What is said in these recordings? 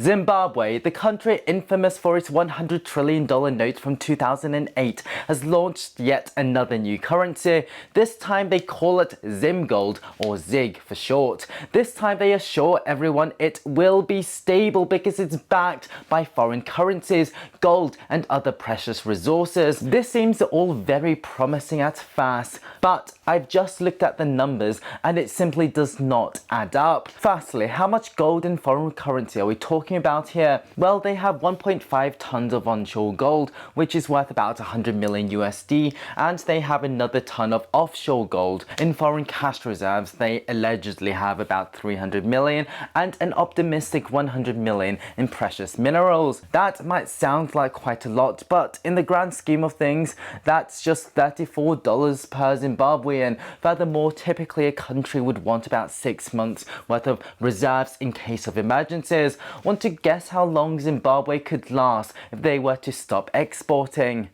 Zimbabwe, the country infamous for its $100 trillion note from 2008, has launched yet another new currency. This time they call it Zim Gold, or ZIG for short. This time they assure everyone it will be stable because it's backed by foreign currencies, gold and other precious resources. This seems all very promising at first, but I've just looked at the numbers and it simply does not add up. Firstly, how much gold and foreign currency are we talking about here? Well, they have 1.5 tons of onshore gold, which is worth about 100 million USD, and they have another ton of offshore gold. In foreign cash reserves, they allegedly have about 300 million and an optimistic 100 million in precious minerals. That might sound like quite a lot, but in the grand scheme of things, that's just $34 per Zimbabwean. Furthermore, typically a country would want about 6 months worth of reserves in case of emergencies. Want to guess how long Zimbabwe could last if they were to stop exporting?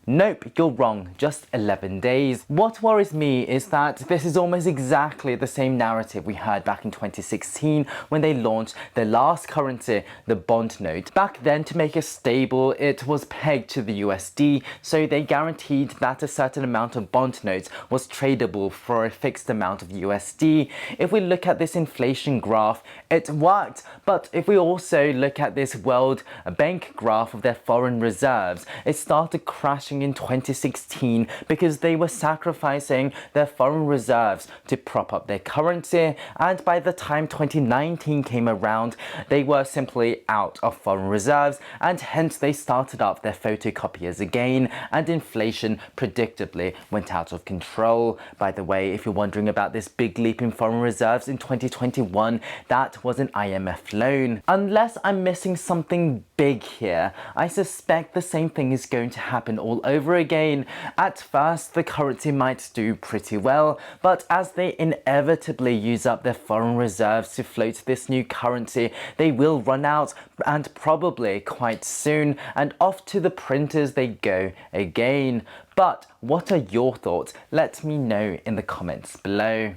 Nope, you're wrong, just 11 days. What worries me is that this is almost exactly the same narrative we heard back in 2016 when they launched their last currency, the bond note. Back then, to make it stable, it was pegged to the USD, so they guaranteed that a certain amount of bond notes was tradable for a fixed amount of USD. If we look at this inflation graph, it worked, but if we also look at this World Bank graph of their foreign reserves, it started crashing in 2016 because they were sacrificing their foreign reserves to prop up their currency, and by the time 2019 came around, they were simply out of foreign reserves, and hence they started up their photocopiers again, and inflation predictably went out of control. By the way, if you're wondering about this big leap in foreign reserves in 2021, that was an IMF loan. Unless I'm missing something big here, I suspect the same thing is going to happen all over again. At first, the currency might do pretty well, but as they inevitably use up their foreign reserves to float this new currency, they will run out, and probably quite soon, and off to the printers they go again. But what are your thoughts? Let me know in the comments below.